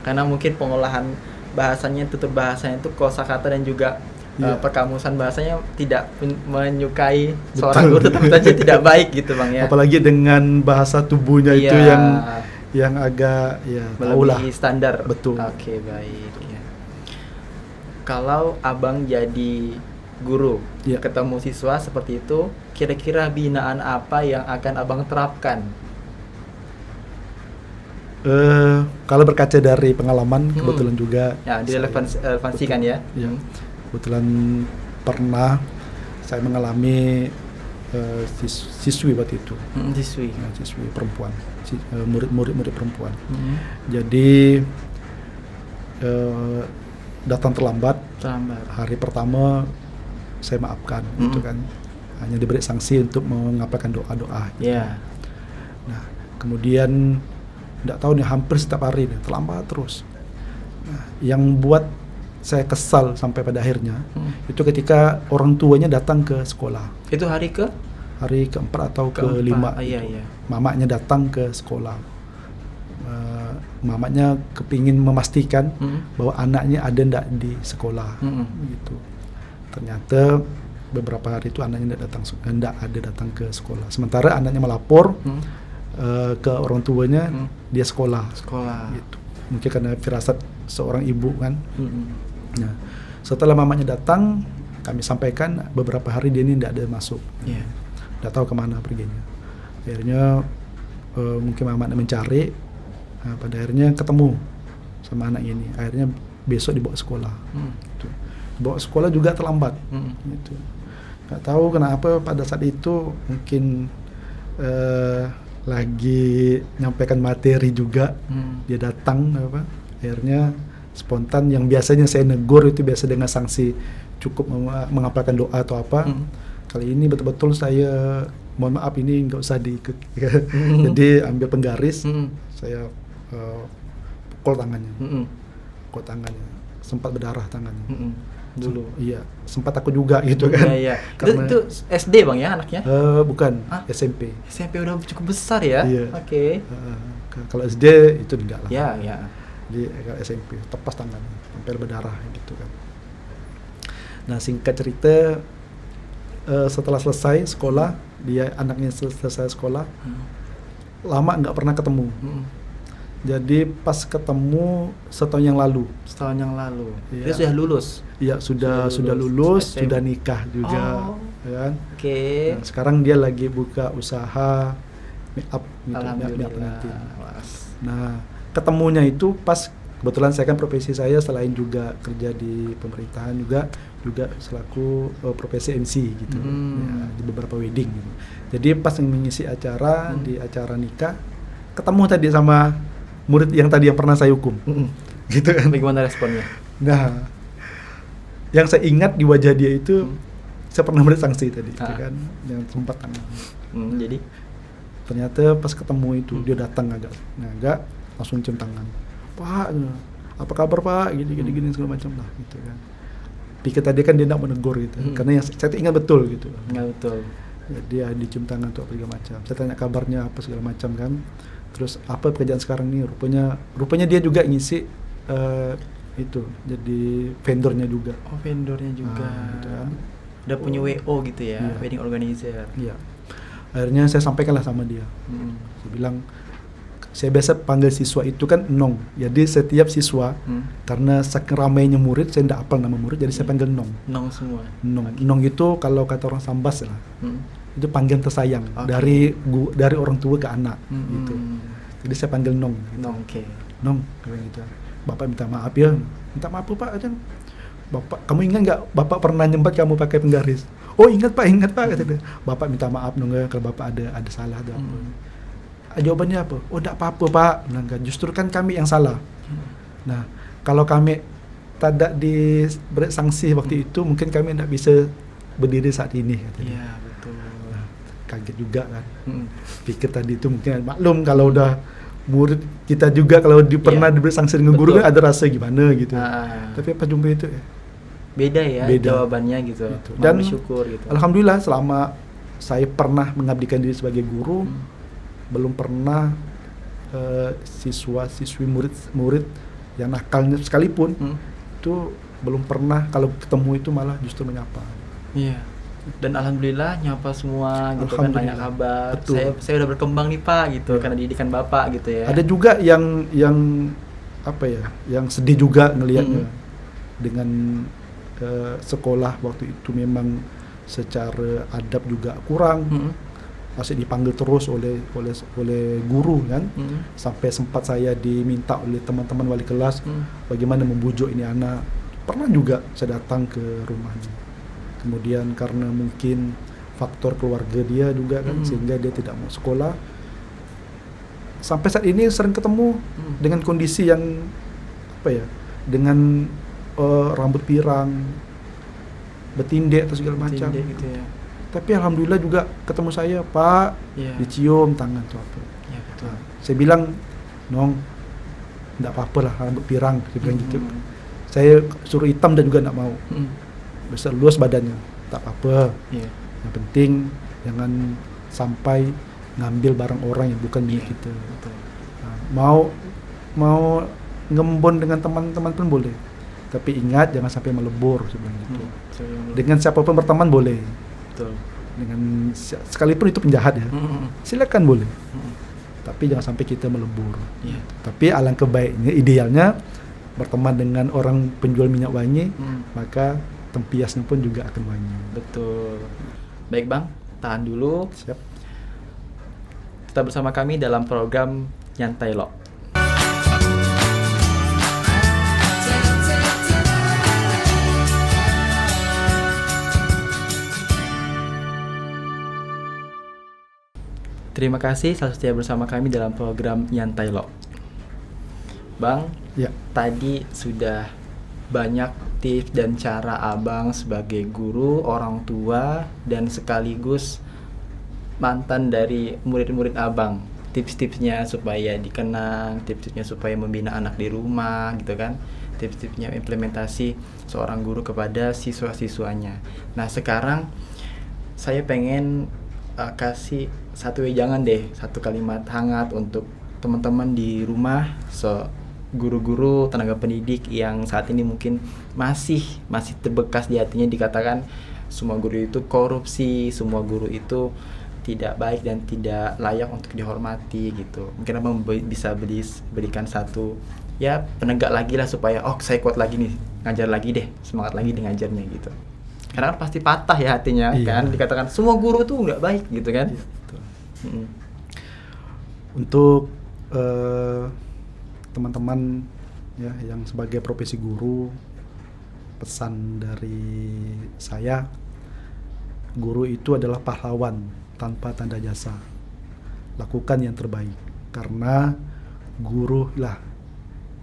Karena mungkin pengolahan bahasanya, tutur bahasanya itu kosakata dan juga perkamusan bahasanya tidak menyukai seorang guru, tentu saja tidak baik gitu Bang ya. Apalagi dengan bahasa tubuhnya itu yang agak ya melebihi standar. Betul. Oke, baik ya. Kalau Abang jadi guru, ketemu siswa seperti itu, kira-kira binaan apa yang akan Abang terapkan? Kalau berkaca dari pengalaman, kebetulan juga ya direlevansikan ya. Kebetulan pernah saya mengalami siswi waktu itu. Siswi perempuan, murid-murid perempuan. Jadi datang terlambat. Hari pertama saya maafkan, gitu kan. Hanya diberi sanksi untuk mengamalkan doa-doa. Gitu. Nah, kemudian tidak tahu nih, hampir setiap hari nih terlambat terus. Nah, yang buat saya kesal sampai pada akhirnya itu ketika orang tuanya datang ke sekolah. Itu hari keempat atau kelima. Mamanya datang ke sekolah. Mamanya kepingin memastikan bahwa anaknya ada ndak di sekolah, gitu. Ternyata beberapa hari itu anaknya ndak ada datang ke sekolah. Sementara anaknya melapor ke orang tuanya dia sekolah. Gitu. Mungkin karena firasat seorang ibu kan. Nah, setelah mamanya datang, kami sampaikan beberapa hari dia ini tidak ada masuk, tidak tahu kemana perginya. Akhirnya mungkin mamanya mencari, pada akhirnya ketemu sama anak ini. Akhirnya besok dibawa sekolah. Gitu. Dibawa sekolah juga terlambat. Gitu. Nggak tahu kenapa pada saat itu mungkin lagi nyampaikan materi juga, dia datang akhirnya spontan, yang biasanya saya negur itu biasa dengan sanksi cukup mengamalkan doa atau apa. Kali ini betul-betul saya mohon maaf, ini nggak usah jadi ambil penggaris, saya pukul tangannya, sempat berdarah tangannya. Dulu. Iya, sempat aku juga gitu kan. Iya. Itu SD Bang ya anaknya? Bukan, SMP. SMP udah cukup besar ya? Iya. Oke. Kalau SD itu enggak lah. Iya. Di SMP tepas tangannya sampai berdarah gitu kan. Nah, singkat cerita, setelah selesai sekolah, anaknya selesai sekolah, lama nggak pernah ketemu. Jadi pas ketemu setahun yang lalu. Dia sudah lulus. Iya, sudah lulus, sudah nikah juga, kan? Oke. Nah, sekarang dia lagi buka usaha make up gitu, make up pengantin. Nah, ketemunya itu pas kebetulan saya kan profesi saya selain juga kerja di pemerintahan juga selaku profesi MC gitu, ya, di beberapa wedding gitu. Jadi pas mengisi acara di acara nikah, ketemu tadi sama murid yang tadi yang pernah saya hukum, gitu kan. Bagaimana responnya? Nah, yang saya ingat di wajah dia itu, saya pernah beri sanksi tadi, gitu kan, yang sempat tangan. Jadi ternyata pas ketemu itu dia datang agak langsung cium tangan. Pak, apa kabar Pak? Gini segala macam lah, gitu kan. Pikir tadi kan dia tidak menegur gitu, karena yang saya ingat betul gitu. Ingat betul. Dia dicium tangan tuh apa segala macam. Saya tanya kabarnya apa segala macam kan. Terus apa pekerjaan sekarang nih? Rupanya dia juga ngisi itu jadi vendornya juga. Oh, vendornya juga. Gitu kan. Udah punya WO gitu ya, wedding organizer. Iya. Akhirnya saya sampaikanlah sama dia. Saya bilang, saya biasa panggil siswa itu kan Nong. Jadi setiap siswa karena saking ramainya murid, saya tidak hafal nama murid, jadi saya panggil Nong. Nong semua. Nong. Okay. Nong itu kalau kata orang Sambas lah. Itu panggilan tersayang dari orang tua ke anak gitu. Jadi saya panggil Nong. Gitu. Nong, oke. Nong, kayak gitu. Bapak minta maaf ya. Minta maaf Pak aja. Bapak, kamu ingat nggak Bapak pernah nyempat kamu pakai penggaris? Oh ingat Pak kata dia. Bapak minta maaf dong ya kalau Bapak ada salah ada apa. Jawabannya apa? Oh enggak apa-apa Pak. Nah, justru kan kami yang salah. Nah, kalau kami tidak diberi sanksi waktu itu, mungkin kami tidak bisa berdiri saat ini katanya. Iya, betul. Kaget juga kan. Mm. Pikir tadi itu mungkin maklum kalau udah murid kita juga kalau pernah diberi sanksi dengan guru Betul. kan ada rasa gimana gitu. Ah. Tapi pas jumpa itu Beda ya Beda. jawabannya gitu. Gitu. Dan Dan bersyukur gitu. alhamdulillah selama saya pernah mengabdikan diri sebagai guru, Hmm. belum pernah siswa-siswi murid yang nakalnya sekalipun itu belum pernah kalau ketemu itu malah justru menyapa. Iya. Dan alhamdulillah nyapa semua gitu kan, nanya Alhamdulillah. kabar. Betul. Saya udah berkembang nih Pak gitu karena didikan Bapak gitu ya. Ada juga yang apa ya, yang sedih juga ngelihatnya dengan sekolah waktu itu memang secara adab juga kurang, masih dipanggil terus oleh guru kan, sampai sempat saya diminta oleh teman-teman wali kelas bagaimana membujuk ini anak. Pernah juga saya datang ke rumahnya, kemudian karena mungkin faktor keluarga dia juga kan sehingga dia tidak mau sekolah. Sampai saat ini sering ketemu dengan kondisi yang apa ya, dengan rambut pirang, bertindek atau segala macam. Gitu ya. Tapi alhamdulillah juga ketemu saya, Pak, dicium tangan tuh apa. Iya, betul. Nah, saya bilang, Nong, enggak apa-apa lah rambut pirang, saya bilang gitu. Saya suruh hitam dan juga enggak mau. Besar luas badannya, tak apa. Iya. Yang penting jangan sampai ngambil barang orang yang bukan milik kita. Betul. Nah, mau ngembon dengan teman-teman pun boleh. Tapi ingat jangan sampai melebur sebenarnya gitu. Dengan siapapun berteman boleh. Betul. Dengan sekalipun itu penjahat ya. Silakan boleh. Tapi jangan sampai kita melebur. Iya. Tapi alangkah baiknya, idealnya berteman dengan orang penjual minyak wangi, maka tempiasnya pun juga akan wangi. Betul. Baik Bang, tahan dulu. Siap. Tetap bersama kami dalam program Nyantai Lo. Terima kasih selalu setia bersama kami dalam program Nyantai Lo. Bang, Ya. tadi sudah banyak tips dan cara Abang sebagai guru, orang tua, dan sekaligus mantan dari murid-murid Abang. Tips-tipsnya supaya dikenang, tips-tipsnya supaya membina anak di rumah gitu kan. Tips-tipsnya implementasi seorang guru kepada siswa-siswanya. Nah, sekarang saya pengen kasih satu wejangan deh, satu kalimat hangat untuk teman-teman di rumah, guru-guru, tenaga pendidik yang saat ini mungkin masih terbekas di hatinya dikatakan semua guru itu korupsi, semua guru itu tidak baik dan tidak layak untuk dihormati gitu. Mungkin Abang bisa berikan satu ya penegak lagi lah supaya saya kuat lagi nih, ngajar lagi deh, semangat lagi di ngajarnya gitu. Karena kan pasti patah ya hatinya kan, dikatakan semua guru tuh nggak baik gitu kan. Iya, betul. Untuk teman-teman ya yang sebagai profesi guru, pesan dari saya, guru itu adalah pahlawan tanpa tanda jasa. Lakukan yang terbaik karena guru lah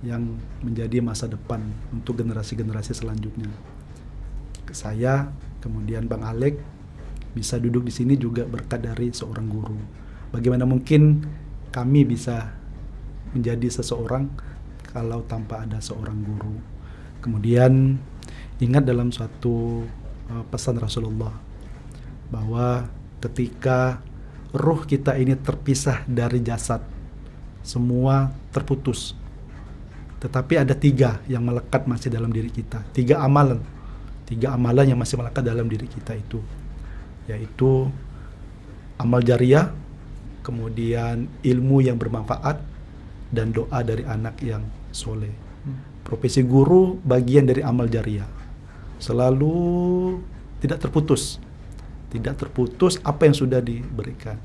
yang menjadi masa depan untuk generasi-generasi selanjutnya. Saya, kemudian Bang Alek bisa duduk di sini juga berkat dari seorang guru. Bagaimana mungkin kami bisa menjadi seseorang kalau tanpa ada seorang guru. Kemudian ingat dalam suatu pesan Rasulullah bahwa ketika ruh kita ini terpisah dari jasad, semua terputus. Tetapi ada 3 yang melekat masih dalam diri kita. 3 amalan yang masih melekat dalam diri kita itu, yaitu amal jariah, kemudian ilmu yang bermanfaat, dan doa dari anak yang soleh. Profesi guru bagian dari amal jariah, selalu tidak terputus apa yang sudah diberikan.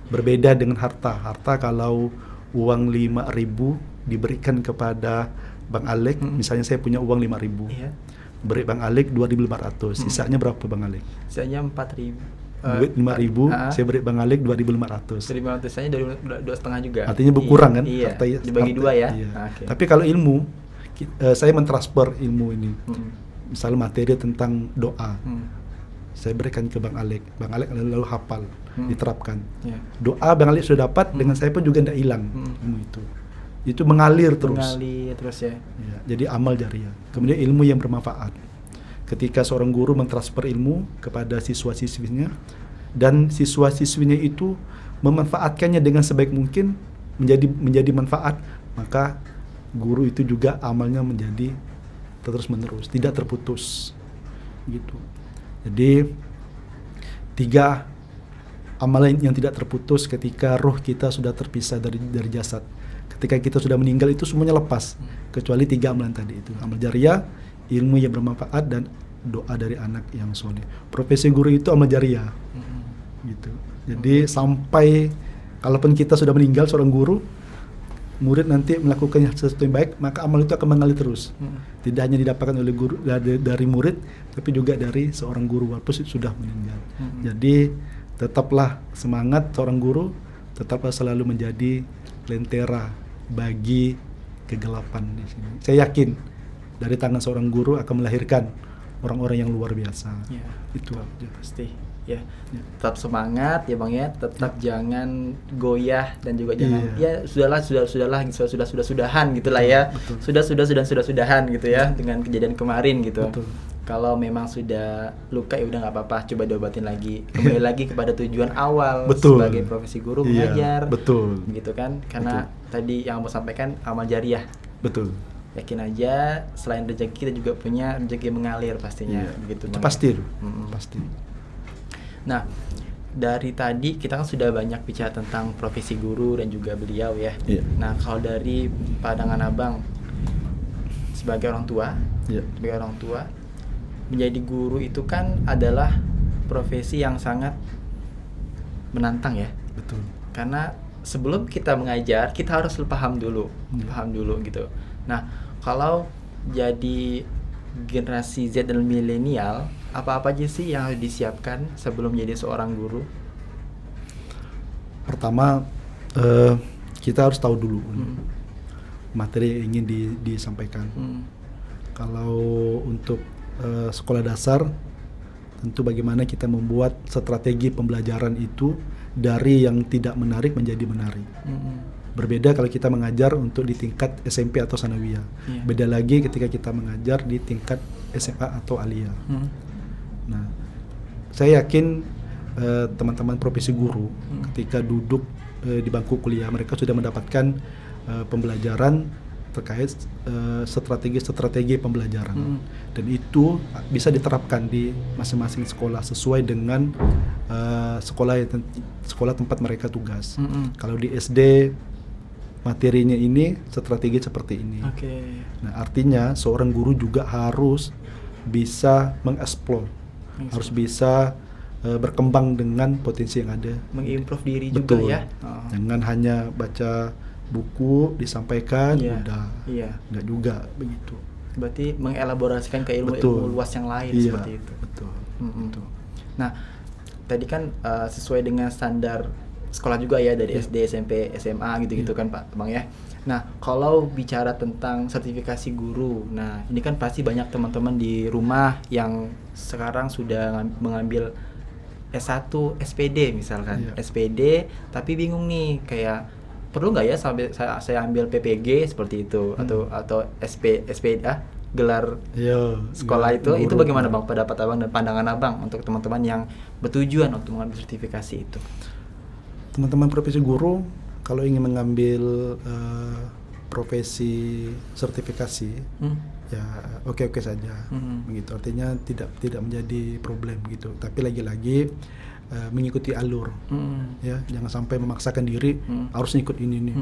Berbeda dengan harta kalau uang 5.000 diberikan kepada Bang Alek, misalnya saya punya uang 5.000, beri Bang Alek 2.500, sisanya berapa Bang Alek? Sisanya 4.000. Duit 5.000, saya beri Bang Alek 2.500. 2.500, sisanya 2,5 juga. Artinya berkurang kan? Iya. Harta, Dibagi 2 ya. Iya. Okay. Tapi kalau ilmu, saya mentransfer ilmu ini. Misalnya materi tentang doa. saya berikan ke Bang Alek lalu hafal, diterapkan. Ya. Doa Bang Alek sudah dapat, dengan saya pun juga tidak hilang ilmu itu mengalir terus. Mengalir terus ya. Ya, jadi amal jariah. Kemudian ilmu yang bermanfaat. Ketika seorang guru mentransfer ilmu kepada siswa-siswinya dan siswa-siswinya itu memanfaatkannya dengan sebaik mungkin, menjadi manfaat, maka guru itu juga amalnya menjadi terus menerus, tidak terputus gitu. Jadi 3 amalan yang tidak terputus ketika roh kita sudah terpisah dari jasad. Ketika kita sudah meninggal itu semuanya lepas, kecuali 3 amalan tadi itu, amal jariah, ilmu yang bermanfaat, dan doa dari anak yang soleh. Profesi guru itu amal jariah gitu. Jadi sampai kalaupun kita sudah meninggal, seorang guru, murid nanti melakukan sesuatu yang baik, maka amal itu akan mengalir terus. Tidak hanya didapatkan oleh guru dari murid, tapi juga dari seorang guru walaupun sudah meninggal. Jadi tetaplah semangat seorang guru, tetaplah selalu menjadi lentera bagi kegelapan di sini. Saya yakin dari tangan seorang guru akan melahirkan orang-orang yang luar biasa. Ya, itu aja. Pasti. Ya, tetap semangat ya Bang ya, tetap jangan goyah dan juga jangan ya sudahan gitulah ya. Sudahan gitu ya dengan kejadian kemarin gitu. Kalau memang sudah luka ya udah nggak apa-apa, coba diobatin lagi, kembali lagi kepada tujuan awal sebagai profesi guru, mengajar. Gitu kan, karena tadi yang mau sampaikan amal jariah. Yakin aja selain rezeki kita juga punya rezeki mengalir pastinya begitu Bang. Pasti. Nah, dari tadi kita kan sudah banyak bicara tentang profesi guru dan juga beliau ya. Nah, kalau dari pandangan Abang sebagai orang tua, menjadi guru itu kan adalah profesi yang sangat menantang ya. Karena sebelum kita mengajar, kita harus paham dulu gitu. Nah, kalau jadi generasi Z dan milenial, apa-apa aja sih yang harus disiapkan sebelum menjadi seorang guru? Pertama, kita harus tahu dulu materi yang ingin disampaikan. Kalau untuk sekolah dasar, tentu bagaimana kita membuat strategi pembelajaran itu dari yang tidak menarik menjadi menarik. Berbeda kalau kita mengajar untuk di tingkat SMP atau sanawiyah. Beda lagi ketika kita mengajar di tingkat SMA atau aliyah. Nah, saya yakin teman-teman profesi guru ketika duduk di bangku kuliah, mereka sudah mendapatkan pembelajaran terkait strategi pembelajaran. Dan itu bisa diterapkan di masing-masing sekolah sesuai dengan sekolah tempat mereka tugas. Kalau di SD materinya ini strategi seperti ini. Nah, artinya seorang guru juga harus bisa mengeksplor, harus bisa berkembang dengan potensi yang ada, mengimprove diri juga ya. Jangan hanya baca buku disampaikan udah, nggak juga begitu. Berarti mengelaborasikan ke ilmu luas yang lain seperti itu. Nah, tadi kan sesuai dengan standar sekolah juga ya, dari SD, SMP, SMA gitu-gitu kan Pak Bang ya. Nah, kalau bicara tentang sertifikasi guru, nah ini kan pasti banyak teman-teman di rumah yang sekarang sudah mengambil S1 SPD misalkan, SPD tapi bingung nih, kayak perlu nggak ya sampai saya ambil PPG seperti itu atau SP gelar sekolah itu bagaimana Bang, pendapat Abang dan pandangan Abang untuk teman-teman yang bertujuan untuk mengambil sertifikasi itu? Teman-teman profesi guru kalau ingin mengambil profesi sertifikasi ya oke saja begitu, artinya tidak menjadi problem gitu. Tapi lagi-lagi mengikuti alur ya, jangan sampai memaksakan diri harus ikut ini nih.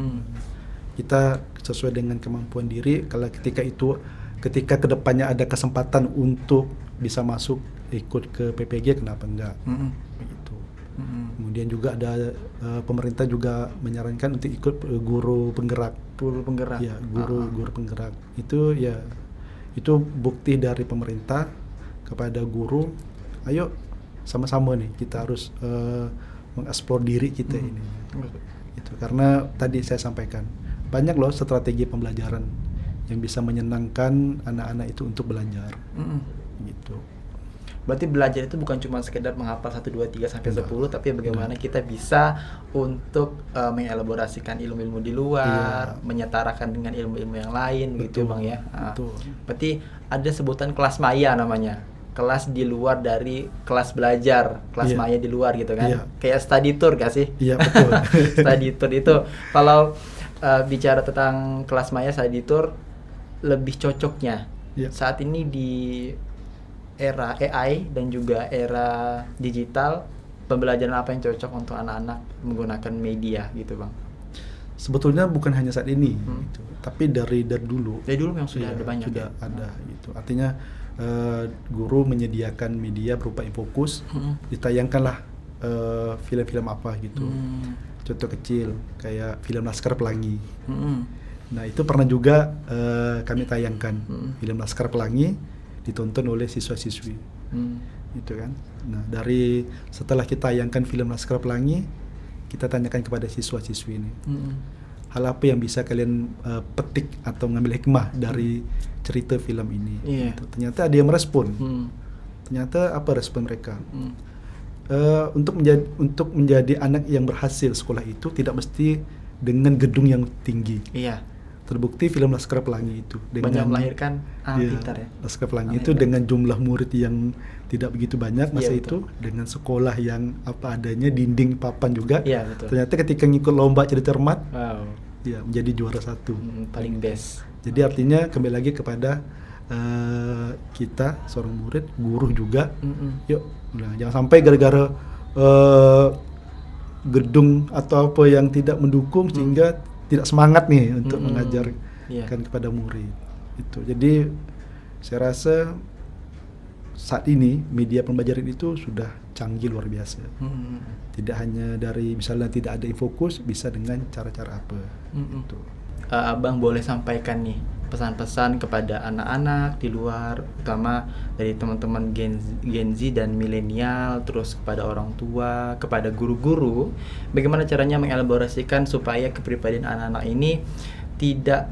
Kita sesuai dengan kemampuan diri. Kalau ketika kedepannya ada kesempatan untuk bisa masuk ikut ke PPG, kenapa enggak begitu. Kemudian juga ada pemerintah juga menyarankan untuk ikut guru penggerak ya, guru penggerak itu bukti dari pemerintah kepada guru, ayo sama-sama nih kita harus mengeksplor diri kita ini itu. Karena tadi saya sampaikan banyak loh strategi pembelajaran yang bisa menyenangkan anak-anak itu untuk belajar gitu. Berarti belajar itu bukan cuma sekedar menghafal 1 2 3 sampai 10, tapi bagaimana kita bisa untuk mengelaborasikan ilmu-ilmu di luar, menyetarakan dengan ilmu-ilmu yang lain gitu Bang ya. Betul. Berarti ada sebutan kelas maya namanya. Kelas di luar dari kelas belajar, kelas maya di luar gitu kan. Kayak study tour gak sih? Iya, betul. Study tour itu kalau bicara tentang kelas maya study tour, lebih cocoknya saat ini di era AI dan juga era digital, pembelajaran apa yang cocok untuk anak-anak menggunakan media gitu Bang? Sebetulnya bukan hanya saat ini, gitu, tapi dari dulu. Dari dulu memang sudah ada banyak. Sudah ada gitu. Artinya guru menyediakan media berupa infokus, ditayangkanlah film-film apa gitu. Contoh kecil kayak film Laskar Pelangi. Nah itu pernah juga kami tayangkan film Laskar Pelangi, ditonton oleh siswa-siswi, gitu kan. Nah dari setelah kita tayangkan film Laskar Pelangi, kita tanyakan kepada siswa-siswi ini, hal apa yang bisa kalian petik atau ngambil hikmah dari cerita film ini. Gitu. Ternyata ada yang merespon. Ternyata apa respon mereka? Untuk menjadi anak yang berhasil sekolah itu tidak mesti dengan gedung yang tinggi. Terbukti film Laskar Pelangi itu banyak melahirkan pintar ya. Laskar Pelangi itu dengan jumlah murid yang tidak begitu banyak masa itu, dengan sekolah yang apa adanya, dinding papan juga. Ternyata ketika ngikut lomba cerita cermat, menjadi juara 1. Paling best. Jadi artinya kembali lagi kepada kita seorang murid, guru juga. Yuk, jangan sampai gara-gara gedung atau apa yang tidak mendukung sehingga tidak semangat nih untuk mengajarkan kepada murid itu. Jadi saya rasa saat ini media pembelajaran itu sudah canggih luar biasa. Tidak hanya dari misalnya tidak ada infokus, bisa dengan cara-cara apa. Gitu. Abang boleh sampaikan nih pesan-pesan kepada anak-anak di luar, terutama dari teman-teman Gen Z dan milenial, terus kepada orang tua, kepada guru-guru, bagaimana caranya mengelaborasikan supaya kepribadian anak-anak ini tidak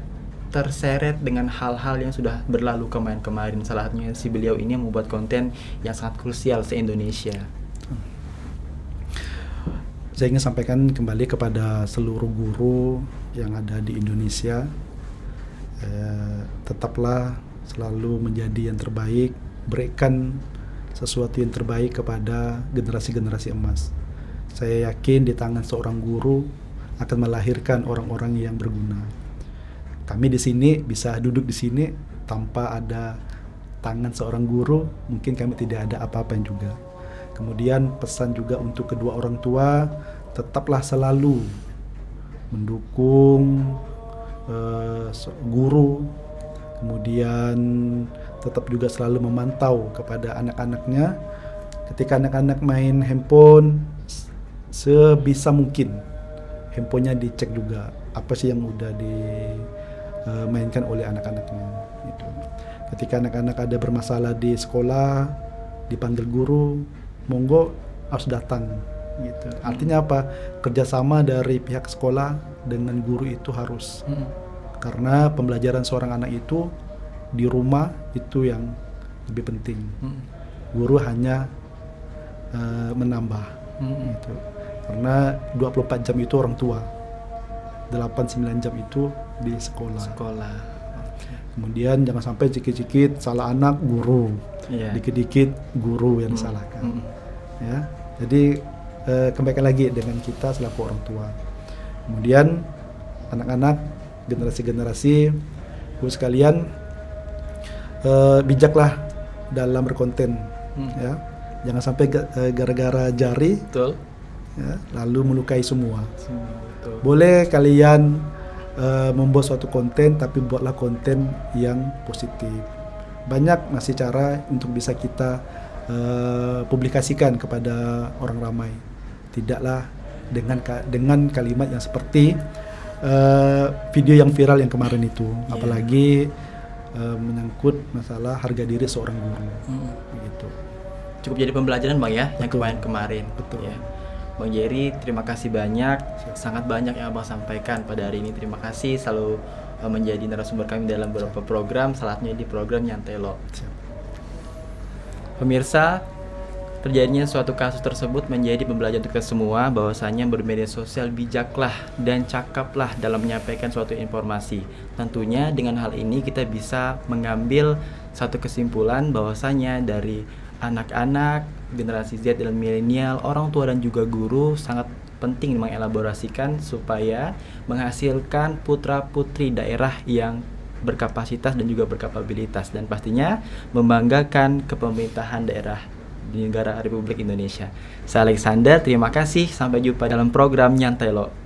terseret dengan hal-hal yang sudah berlalu kemarin. Salah satunya si beliau ini membuat konten yang sangat krusial se-Indonesia. Saya ingin sampaikan kembali kepada seluruh guru yang ada di Indonesia, tetaplah selalu menjadi yang terbaik, berikan sesuatu yang terbaik kepada generasi-generasi emas. Saya yakin di tangan seorang guru akan melahirkan orang-orang yang berguna. Kami di sini bisa duduk di sini tanpa ada tangan seorang guru, mungkin kami tidak ada apa-apa juga. Kemudian pesan juga untuk kedua orang tua, tetaplah selalu mendukung guru, kemudian tetap juga selalu memantau kepada anak-anaknya. Ketika anak-anak main handphone, sebisa mungkin handphonenya dicek juga apa sih yang udah dimainkan oleh anak-anaknya gitu. Ketika anak-anak ada bermasalah di sekolah, dipanggil guru, monggo harus datang gitu. Artinya apa? Kerjasama dari pihak sekolah dengan guru itu harus. Karena pembelajaran seorang anak itu di rumah itu yang lebih penting. Guru hanya menambah gitu. Karena 24 jam itu orang tua, 8-9 jam itu di sekolah. Kemudian jangan sampai dikit-dikit salah anak guru, dikit-dikit guru yang disalahkan. Ya, jadi kembalikan lagi dengan kita selaku orang tua. Kemudian anak-anak, generasi-generasi, guru sekalian, bijaklah dalam berkonten. Ya, jangan sampai gara-gara jari, ya, lalu melukai semua. Boleh kalian membuat suatu konten, tapi buatlah konten yang positif. Banyak masih cara untuk bisa kita publikasikan kepada orang ramai. Tidaklah dengan kalimat yang seperti video yang viral yang kemarin itu, apalagi menyangkut masalah harga diri seorang guru. Begitu. Cukup jadi pembelajaran Bang ya, yang kemarin. Betul. Ya. Bang Jerry, terima kasih banyak. Sangat banyak yang Abang sampaikan pada hari ini. Terima kasih selalu menjadi narasumber kami dalam beberapa program, salah satunya di program Nyantai Lo. Pemirsa, terjadinya suatu kasus tersebut menjadi pembelajaran untuk kita semua bahwasanya bermedia sosial bijaklah dan cakaplah dalam menyampaikan suatu informasi. Tentunya dengan hal ini kita bisa mengambil satu kesimpulan bahwasanya dari anak-anak, generasi Z dan milenial, orang tua dan juga guru sangat penting mengelaborasikan supaya menghasilkan putra-putri daerah yang berkapasitas dan juga berkapabilitas, dan pastinya membanggakan kepemerintahan daerah di negara Republik Indonesia. Saya Alexander, terima kasih. Sampai jumpa dalam program Nyantai Lo.